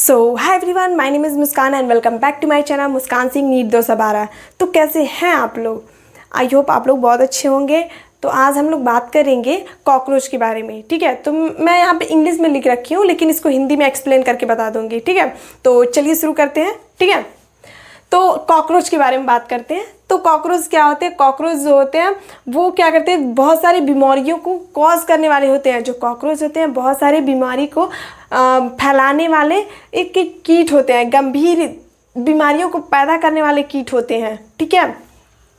So hi everyone, my name is Muskan and welcome back to my channel Muskan Singh NEET 212। तो कैसे हैं आप लोग? आई होप आप लोग बहुत अच्छे होंगे। तो आज हम लोग बात करेंगे कॉकरोच के बारे में। ठीक है, तो मैं यहाँ पे इंग्लिश में लिख रखी हूँ लेकिन इसको हिंदी में एक्सप्लेन करके बता दूँगी। ठीक है, तो चलिए शुरू करते हैं। ठीक है, तो कॉकरोच के बारे में बात करते हैं। तो कॉकरोच क्या होते हैं? कॉकरोच जो होते हैं वो क्या करते हैं, बहुत सारी बीमारियों को कॉज करने वाले होते हैं। जो कॉकरोच होते हैं बहुत सारी बीमारी को फैलाने वाले एक कीट होते हैं, गंभीर बीमारियों को पैदा करने वाले कीट होते हैं। ठीक है,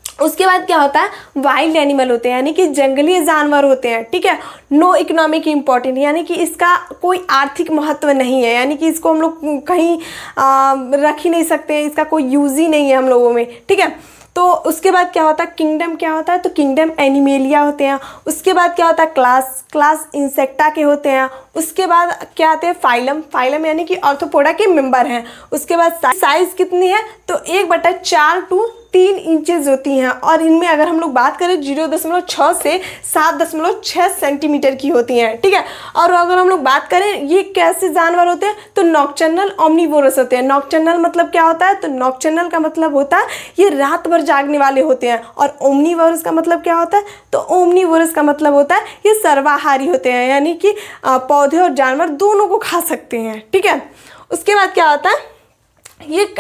उसके बाद क्या होता है, वाइल्ड एनिमल होते हैं यानी कि जंगली जानवर होते हैं। ठीक है, नो इकोनॉमिक इम्पोर्टेंट यानी कि इसका कोई आर्थिक महत्व नहीं है, यानी कि इसको हम लोग कहीं रख ही नहीं सकते, इसका कोई यूज़ ही नहीं है हम लोगों में। ठीक है, तो उसके बाद क्या होता है, किंगडम क्या होता है, तो किंगडम एनिमेलिया होते हैं। उसके बाद क्या होता है, क्लास इंसेक्टा के होते हैं। उसके बाद क्या आते हैं, फाइलम यानी कि ऑर्थोपोडा के मेंबर हैं। उसके बाद साइज कितनी है, तो 1/4 to 3 इंचेस होती हैं और इनमें अगर हम लोग बात करें 0.6 से 7.6 सेंटीमीटर की होती हैं। ठीक है, और अगर हम लोग बात करें ये कैसे जानवर होते हैं, तो नॉक्टर्नल ओमनीवोरस होते हैं। नॉक्टर्नल मतलब क्या होता है, तो नॉक्टर्नल का मतलब होता है ये रात भर जागने वाले होते हैं। और ओमनीवोरस का मतलब क्या होता है, तो ओमनीवोरस का मतलब होता है ये सर्वाहारी होते हैं, यानी कि पौधे और जानवर दोनों को खा सकते हैं। ठीक है, उसके बाद क्या होता है, ये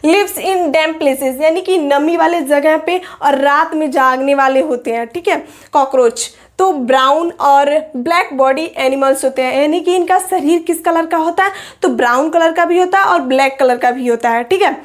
लिव्स इन डैम्प प्लेसेस यानी कि नमी वाले जगह पे और रात में जागने वाले होते हैं। ठीक है, कॉकरोच तो ब्राउन और ब्लैक बॉडी एनिमल्स होते हैं, यानी कि इनका शरीर किस कलर का होता है, तो ब्राउन कलर का भी होता है और ब्लैक कलर का भी होता है। ठीक है,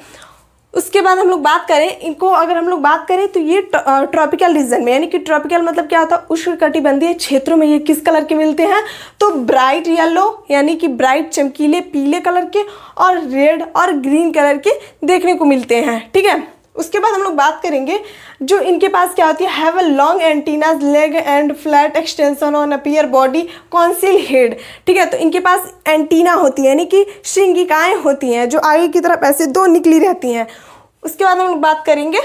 उसके बाद हम लोग बात करें इनको, अगर हम लोग बात करें तो ये ट्रॉपिकल रीजन में, यानी कि ट्रॉपिकल मतलब क्या होता है, उष्णकटिबंधीय क्षेत्रों में ये किस कलर के मिलते हैं, तो ब्राइट येलो यानी कि ब्राइट चमकीले पीले कलर के और रेड और ग्रीन कलर के देखने को मिलते हैं। ठीक है, उसके बाद हम लोग बात करेंगे जो इनके पास क्या होती है, have a long antennas leg and flat extension on appear body council head. ठीक है, तो इनके पास एंटीना होती है यानी कि श्रृंगिकाएँ होती हैं जो आगे की तरफ ऐसे 2 निकली रहती हैं। उसके बाद हम लोग बात करेंगे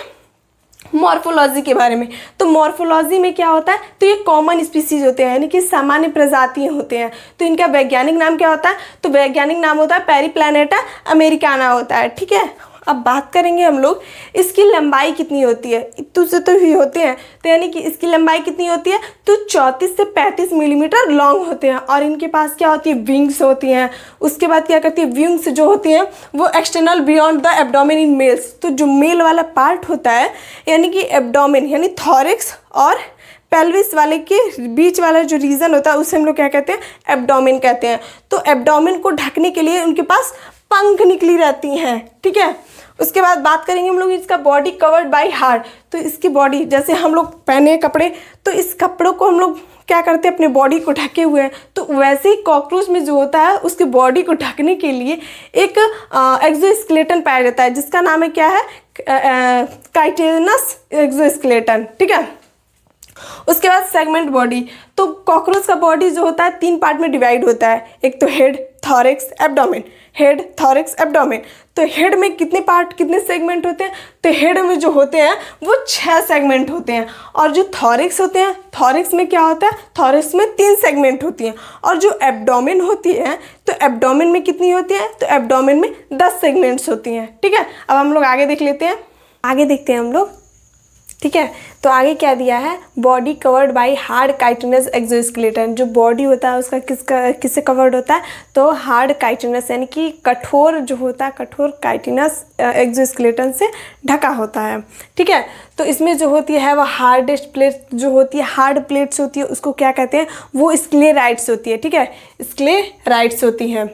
मॉर्फोलॉजी के बारे में। तो मॉर्फोलॉजी में क्या होता है, तो ये कॉमन स्पीसीज होते हैं यानी कि सामान्य प्रजातियां होते हैं। तो इनका वैज्ञानिक नाम क्या होता है, तो वैज्ञानिक नाम होता है पेरीप्लैनेटा अमेरिकाना होता है। ठीक है, अब बात करेंगे हम लोग इसकी लंबाई कितनी होती है, इतने से तो ही होते हैं, तो यानी कि इसकी लंबाई कितनी होती है, तो 34 से 35 मिलीमीटर लॉन्ग होते हैं। और इनके पास क्या होती है, विंग्स होती हैं। उसके बाद क्या करती है, विंग्स जो होती हैं वो external beyond the abdomen in males. तो जो मेल वाला पार्ट होता है यानी कि एब्डोमेन यानी थॉरिक्स और पेल्विस वाले के बीच वाला जो रीजन होता है उसे हम लोग क्या कहते हैं, एब्डोमेन कहते हैं। तो एब्डोमेन को ढकने के लिए उनके पास पंख निकली रहती हैं। ठीक है, उसके बाद बात करेंगे हम लोग इसका बॉडी कवर्ड बाय हार्ड। तो इसकी बॉडी जैसे हम लोग पहने कपड़े, तो इस कपड़ों को हम लोग क्या करते हैं, अपने बॉडी को ढके हुए हैं। तो वैसे ही कॉकरोच में जो होता है उसके बॉडी को ढकने के लिए एक एक्सोस्केलेटन पाया जाता है जिसका नाम है क्या है, काइटिनस एक्सोस्केलेटन। ठीक है, उसके बाद सेगमेंट बॉडी। तो कॉकरोच का बॉडी जो होता है 3 पार्ट में डिवाइड होता है, एक तो head, thorax, abdomen. Head, thorax, abdomen. तो हेड में कितने पार्ट, कितने सेगमेंट होते हैं, तो हेड में जो होते हैं वो 6 सेगमेंट होते हैं। और जो थॉरिक्स होते हैं, थॉरिक्स में क्या होता है, थॉरिक्स में 3 सेगमेंट होती हैं। और जो एब्डोमेन होती है, तो एब्डोमेन में कितनी होती है, तो एब्डोमेन में 10 सेगमेंट्स होती हैं। ठीक है, अब हम लोग आगे देख लेते हैं, आगे देखते हैं हम लोग। ठीक है, तो आगे क्या दिया है, body covered by hard chitinous exoskeleton. जो बॉडी होता है उसका किससे कवर्ड होता है, तो हार्ड काइटिनस यानी कि कठोर जो होता है, कठोर काइटिनस एक्सोस्केलेटन से ढका होता है। ठीक है, तो इसमें जो होती है वो हार्डेस्ट प्लेट जो होती है, हार्ड प्लेट्स होती है, उसको क्या कहते हैं, वो स्क्लेराइड्स होती है। ठीक है, स्क्लेराइड्स होती हैं।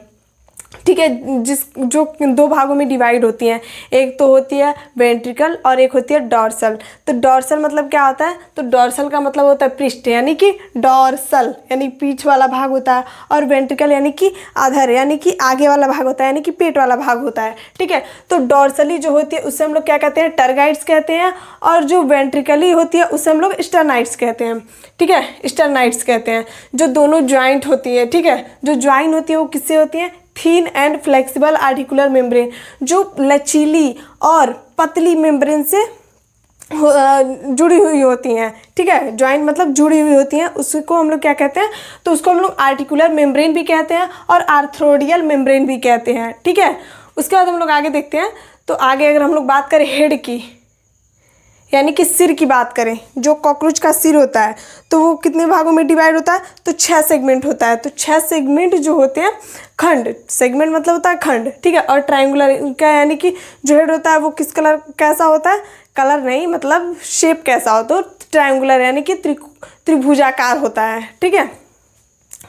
ठीक है, जो 2 भागों में डिवाइड होती हैं, एक तो होती है वेंट्रिकल और एक होती है डॉर्सल। तो डॉर्सल मतलब क्या होता है, तो डॉर्सल का मतलब होता है पृष्ठ यानी कि डॉर्सल यानी पीठ वाला भाग होता है, और वेंट्रिकल यानी कि अधर यानी कि आगे वाला भाग होता है, यानी कि पेट वाला भाग होता है। ठीक है, तो डॉर्सली जो होती है उससे हम लोग क्या कहते हैं, टरगाइड्स कहते हैं, और जो वेंट्रिकली होती है उससे हम लोग स्टर्नाइड्स कहते हैं। ठीक है, स्टर्नाइड्स कहते हैं। जो दोनों ज्वाइंट होती है, ठीक है, जो ज्वाइंट होती है वो किससे होती है, थीन एंड फ्लेक्सिबल आर्टिकुलर मेम्ब्रेन, जो लचीली और पतली मेम्ब्रेन से जुड़ी हुई होती हैं, ठीक है। जॉइंट मतलब जुड़ी हुई होती हैं, उसको हम लोग क्या कहते हैं, तो उसको हम लोग आर्टिकुलर मेम्ब्रेन भी कहते हैं और आर्थ्रोडियल मेम्ब्रेन भी कहते हैं, ठीक है। उसके बाद हम लोग आगे देखते हैं। तो आगे अगर हम लोग बात करें हेड की, यानी कि सिर की बात करें, जो कॉकरोच का सिर होता है तो वो कितने भागों में डिवाइड होता है, तो 6 सेगमेंट होता है। तो 6 सेगमेंट जो होते हैं, खंड, सेगमेंट मतलब होता है खंड, ठीक है। और ट्रायंगुलर उनका यानी कि जो हेड होता है वो किस कलर कैसा होता है, कलर नहीं मतलब शेप कैसा हो, तो ट्रायंगुलर यानी कि त्रिभुजाकार होता है, ठीक है।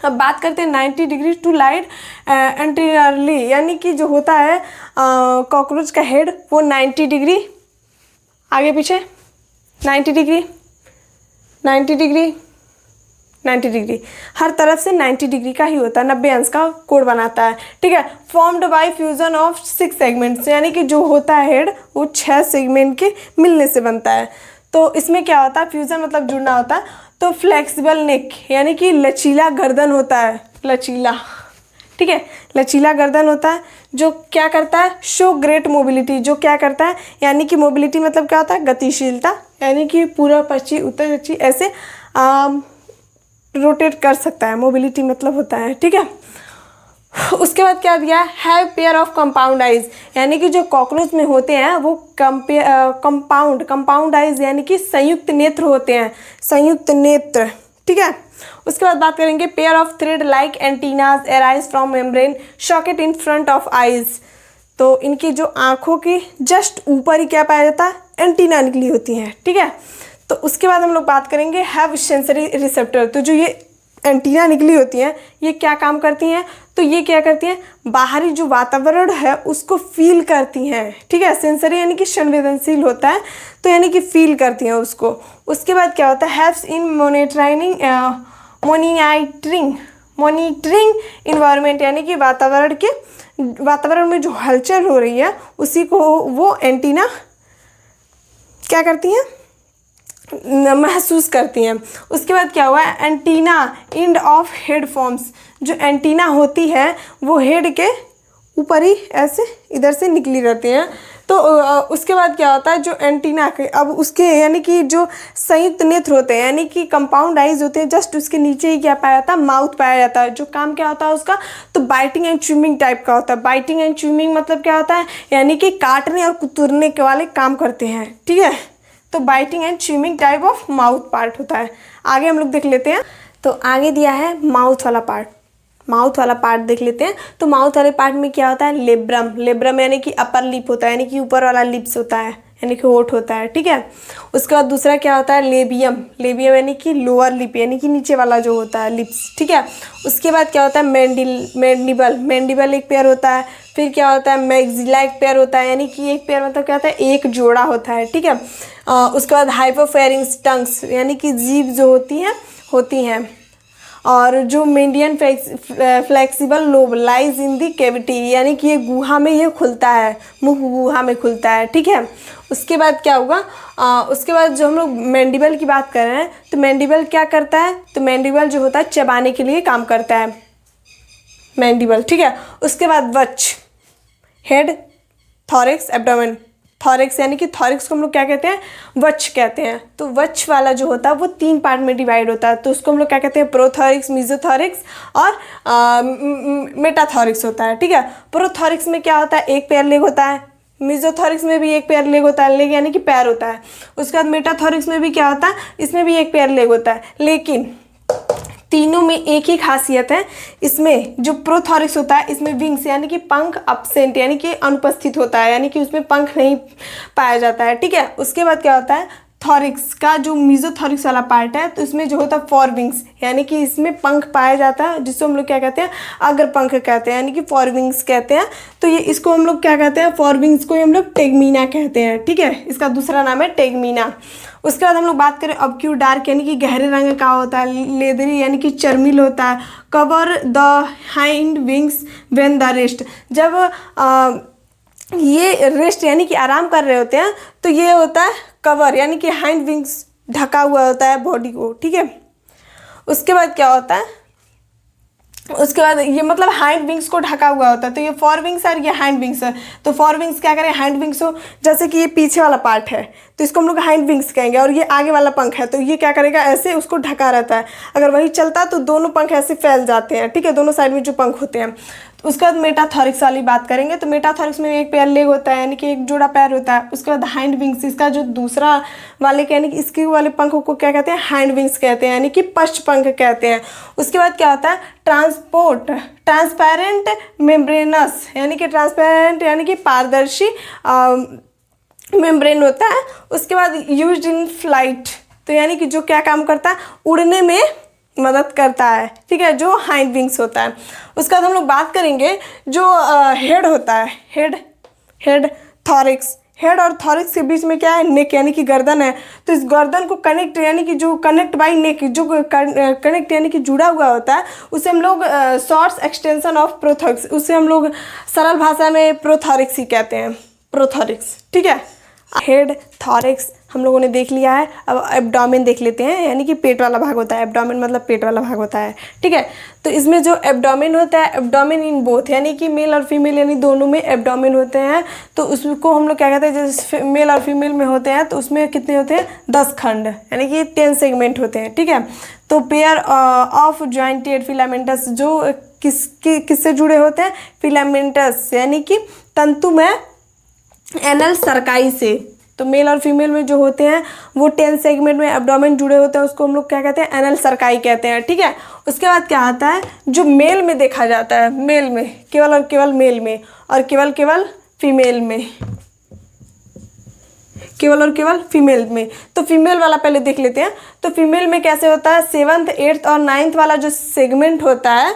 अब बात करते हैं 90 डिग्री टू लाइट एंटीरियरली, यानी कि जो होता है कॉकरोच का हेड वो 90 डिग्री आगे पीछे 90 डिग्री 90 डिग्री 90 डिग्री हर तरफ से 90 डिग्री का ही होता है, 90 अंश का कोण बनाता है, ठीक है। Formed by fusion of 6 segments, यानी कि जो होता है हेड वो 6 सेगमेंट के मिलने से बनता है। तो इसमें क्या होता है, फ्यूजन मतलब जुड़ना होता है। तो फ्लेक्सिबल नेक यानी कि लचीला गर्दन होता है, लचीला, ठीक है, लचीला गर्दन होता है, जो क्या करता है, शो ग्रेट मोबिलिटी, जो क्या करता है, यानी कि मोबिलिटी मतलब क्या होता है, गतिशीलता, यानी कि पूरा पश्चिम उत्तर दक्षिण ऐसे रोटेट कर सकता है, मोबिलिटी मतलब होता है, ठीक है। उसके बाद क्या दिया, have pair of compound eyes, यानी कि जो कॉकरोच में होते हैं वो कंपाउंड आइज यानी कि संयुक्त नेत्र होते हैं, संयुक्त नेत्र, ठीक है। उसके बाद बात करेंगे pair of thread like antennas arise from membrane socket in front of eyes. तो इनकी जो आँखों की जस्ट ऊपर ही क्या पाया जाता है, एंटीना निकली होती हैं, ठीक है। तो उसके बाद हम लोग बात करेंगे हैव सेंसरी रिसेप्टर। तो जो ये एंटीना निकली होती हैं ये क्या काम करती हैं, तो ये क्या करती हैं, बाहरी जो वातावरण है उसको फील करती हैं, ठीक है। सेंसरी यानी कि संवेदनशील होता है, तो यानी कि फील करती हैं उसको। उसके बाद क्या होता है, हैव्स इन मॉनिटरिंग इन्वायरमेंट, यानी कि वातावरण में जो हलचल हो रही है उसी को वो एंटीना क्या करती हैं, महसूस करती हैं। उसके बाद क्या हुआ, antenna end of head forms, जो एंटीना होती है वो हेड के ऊपर ही ऐसे इधर से निकली रहती हैं। तो उसके बाद क्या होता है, जो एंटीना के अब उसके यानी कि जो संयुक्त नेत्र होते हैं यानी कि कंपाउंड आइज होते हैं, जस्ट उसके नीचे ही क्या पाया जाता है, माउथ पाया जाता है। जो काम क्या होता है उसका, तो बाइटिंग एंड च्यूइंग टाइप का होता है। बाइटिंग एंड च्यूइंग मतलब क्या होता है, यानी कि काटने और कुतरने के वाले काम करते हैं, ठीक है। तो biting and chewing type of mouth part होता है। आगे हम लोग देख लेते हैं। तो आगे दिया है माउथ वाला पार्ट, माउथ वाला पार्ट देख लेते हैं। तो माउथ वाले पार्ट में क्या होता है, लेब्रम, लेब्रम यानी कि अपर लिप होता है, यानी कि ऊपर वाला लिप्स होता है, यानी कि होठ होता है, ठीक है। उसके बाद दूसरा क्या होता है, लेबियम, लेबियम यानी कि लोअर लिप, यानी कि नीचे वाला जो होता है लिप्स, ठीक है। उसके बाद क्या होता है, मैंडिबल, मैंडिबल एक पेयर होता है। फिर क्या होता है, मैक्सिला एक पेयर होता है, यानी कि एक पेयर मतलब क्या होता है, एक जोड़ा होता है, ठीक है। उसके बाद हाइपोफेरिंग्स टंग्स, यानी कि जीभ जो होती हैं। और जो median flexible lobe lies in the cavity, यानी कि ये गुहा में ये खुलता है, मुख गुहा में खुलता है, ठीक है। उसके बाद क्या होगा, उसके बाद जो हम लोग मैंडिबल की बात कर रहे हैं, तो मैंडिबल क्या करता है, तो मैंडिबल जो होता है चबाने के लिए काम करता है, मैंडिबल, ठीक है। उसके बाद वक्ष, हेड, थॉरिक्स, एब्डोमेन। थॉरिक्स यानी कि थॉरिक्स को हम लोग क्या कहते हैं, वक्ष कहते हैं। तो वक्ष वाला जो होता है वो 3 पार्ट में डिवाइड होता है। तो उसको हम लोग क्या कहते हैं, प्रोथॉरिक्स, मीजोथॉरिक्स और मेटाथॉरिक्स होता है, ठीक है। प्रोथॉरिक्स में क्या होता है, एक पेयर लेग होता है। मीजोथॉरिक्स में भी एक पेयर लेग होता है, लेग यानी कि पैर होता है। उसके बाद मेटाथॉरिक्स में भी क्या होता है, इसमें भी एक पेयर लेग होता है। लेकिन तीनों में एक ही खासियत है, इसमें जो प्रोथॉरिक्स होता है इसमें विंग्स यानी कि पंख अब्सेंट यानी कि अनुपस्थित होता है, यानी कि उसमें पंख नहीं पाया जाता है, ठीक है। उसके बाद क्या होता है, थॉरिक्स का जो मीजोथॉरिक्स वाला पार्ट है तो इसमें जो होता है फॉर विंग्स, यानी कि इसमें पंख पाया जाता है, जिसको हम लोग क्या कहते हैं, अग्र पंख कहते हैं, यानी कि फॉर विंग्स कहते हैं। तो ये इसको हम लोग क्या कहते हैं, फॉर विंग्स को हम लोग टेगमीना कहते हैं, ठीक है। इसका दूसरा नाम है टेगमीना। उसके बाद हम लोग बात करें ऑब्क्यू डार्क, यानी कि गहरे रंग का होता है। लेदरी यानी कि चर्मिल होता है। Cover the hind wings when the rest, जब ये रेस्ट यानी कि आराम कर रहे होते हैं तो ये होता है कवर, यानी कि हाइंड विंग्स ढका हुआ होता है बॉडी को, ठीक है। उसके बाद क्या होता है, उसके बाद ये मतलब हाइंड विंग्स को ढका हुआ होता है, तो ये फॉर विंग्स और ये हाइंड विंग्स है। तो फॉर विंग्स क्या करें, हाइंड विंग्स हो, जैसे कि ये पीछे वाला पार्ट है तो इसको हम लोग हाइंड विंग्स कहेंगे, और ये आगे वाला पंख है तो ये क्या करेगा, ऐसे उसको ढका रहता है। अगर वही चलता तो दोनों पंख ऐसे फैल जाते हैं, ठीक है, दोनों साइड में जो पंख होते हैं। तो उसके बाद मेटाथॉरिक्स वाली बात करेंगे। तो मेटाथॉरिक्स में एक पैर लेग होता है, यानी कि एक जोड़ा पैर होता है। उसके बाद हाइंड विंग्स, इसका जो दूसरा वाले के यानी कि इसके वाले पंखों को क्या कहते हैं, हाइंड विंग्स कहते हैं, यानी कि पश्च पंख कहते हैं। उसके बाद क्या होता है, ट्रांसपेरेंट मेम्ब्रेनस, यानी कि ट्रांसपेरेंट यानी कि पारदर्शी मेम्ब्रेन होता है। उसके बाद यूज्ड इन फ्लाइट, तो यानी कि जो क्या काम करता है, उड़ने में मदद करता है, ठीक है, जो हाइंड विंग्स होता है। उसके बाद हम लोग बात करेंगे जो हेड होता है, हेड थॉरिक्स। हेड और थॉरिक्स के बीच में क्या है, नेक यानी कि गर्दन है। तो इस गर्दन को कनेक्ट यानी कि जो कनेक्ट बाई नेक, जो कनेक्ट यानी कि जुड़ा हुआ होता है, उसे हम लोग शॉर्ट्स एक्सटेंशन ऑफ प्रोथॉरिक्स, उसे हम लोग सरल भाषा में प्रोथॉरिक्स ही कहते हैं, प्रोथॉरिक्स, ठीक है। हेड थॉरिक्स हम लोगों ने देख लिया है। अब एब्डोमेन देख लेते हैं, यानी कि पेट वाला भाग होता है। एब्डोमेन मतलब पेट वाला भाग होता है, ठीक है। तो इसमें जो एब्डोमेन होता है, एब्डोमेन इन बोथ, यानी कि मेल और फीमेल यानी दोनों में एब्डोमेन होते हैं। तो उसको हम लोग क्या कहते हैं, जैसे मेल और फीमेल में होते हैं तो उसमें कितने होते हैं, 10 खंड, यानी कि 10 सेगमेंट होते हैं, ठीक है। तो पेयर ऑफ जॉइंटेड फिलामेंटस, जो किससे जुड़े होते हैं, फिलामेंटस यानी कि तंतुमय एनल सर्काई से। तो मेल और फीमेल में जो होते हैं वो 10 सेगमेंट में एब्डोमेन जुड़े होते हैं, उसको हम लोग क्या कहते हैं, एनल सर्काई कहते हैं, ठीक है। उसके बाद क्या आता है, जो मेल में देखा जाता है, मेल में केवल और केवल मेल में, और केवल फीमेल में, केवल और केवल फीमेल में। तो फीमेल वाला पहले देख लेते हैं। तो फीमेल में कैसे होता है, 7th 8th और 9th वाला जो सेगमेंट होता है,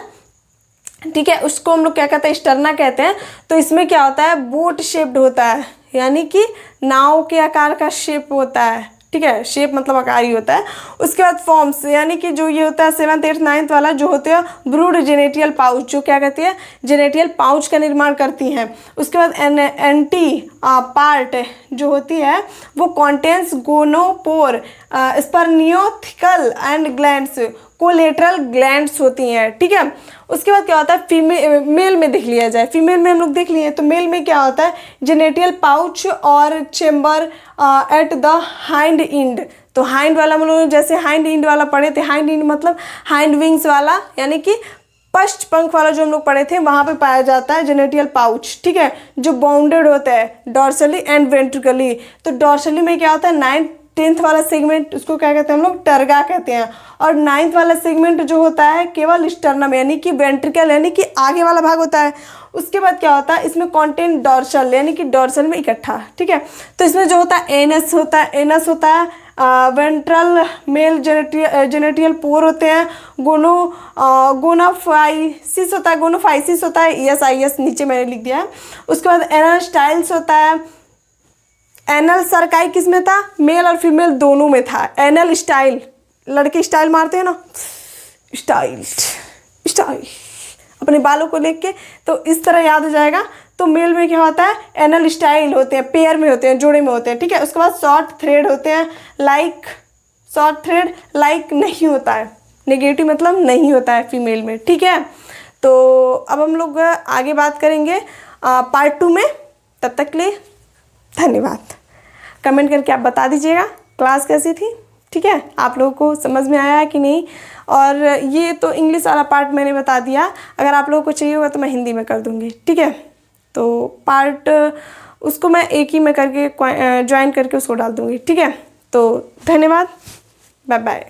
ठीक है, उसको हम लोग क्या कहते हैं, स्टर्ना कहते हैं। तो इसमें क्या होता है, बोट शेप्ड होता है, यानी कि नाव के आकार का शेप होता है, ठीक है, शेप मतलब आकार ही होता है। उसके बाद फॉर्म्स, यानी कि जो ये होता है 7th 8th 9th वाला जो होते हैं ब्रूड जेनेटियल पाउच, जो क्या कहती है, जेनेटियल पाउच का निर्माण करती हैं। उसके बाद एंटी पार्ट जो होती है वो contains gonopore, spermathecal and glands, collateral glands होती हैं, ठीक है। उसके बाद क्या होता है, मेल में देख लिया जाए। फीमेल में हम लोग देख लिए, तो मेल में क्या होता है, जेनेटियल पाउच और chamber at the hind end. तो हाइंड वाला हम लोग जैसे हाइंड इंड वाला पढ़े थे, हाइंड इंड मतलब हाइंड विंग्स वाला, यानी कि पश्च पंख वाला जो हम लोग पढ़े थे, वहाँ पे पाया जाता है जेनेटियल पाउच, ठीक है, जो बाउंडेड होता है डॉर्सली एंड वेंट्रिकली। तो डॉर्सली में क्या होता है, 9th 10th वाला सेगमेंट, उसको क्या कहते हैं हम लोग, टर्गा कहते हैं। और 9th वाला सेगमेंट जो होता है केवल स्टर्नम, यानी कि वेंट्रिकल, यानी कि आगे वाला भाग होता है। उसके बाद क्या होता है, इसमें कंटेंट डॉर्सल, यानी कि डॉर्सल में इकट्ठा, ठीक है। तो इसमें जो होता है एनस होता है, वेंट्रल मेल जेनेटियल पोर होते हैं, गोनाफाइसिस होता है, ESIS नीचे मैंने लिख दिया है। उसके बाद एनल स्टाइल्स होता है। एनल सर्काई किस में था, मेल और फीमेल दोनों में था। एनल स्टाइल, लड़के स्टाइल मारते हैं ना, स्टाइल अपने बालों को लेके, तो इस तरह याद हो जाएगा। तो मेल में क्या होता है, एनल स्टाइल होते हैं, पेयर में होते हैं, जोड़े में होते हैं, ठीक है। उसके बाद शॉर्ट थ्रेड होते हैं, शॉर्ट थ्रेड नहीं होता है, नेगेटिव मतलब नहीं होता है फीमेल में, ठीक है। तो अब हम लोग आगे बात करेंगे पार्ट 2 में। तब तक के लिए धन्यवाद। कमेंट करके आप बता दीजिएगा क्लास कैसी थी, ठीक है, आप लोगों को समझ में आया है कि नहीं। और ये तो इंग्लिश वाला पार्ट मैंने बता दिया, अगर आप लोगों को चाहिए होगा तो मैं हिंदी में कर दूँगी, ठीक है। तो पार्ट उसको मैं एक ही में करके ज्वाइन करके उसको डाल दूँगी, ठीक है। तो धन्यवाद, बाय बाय।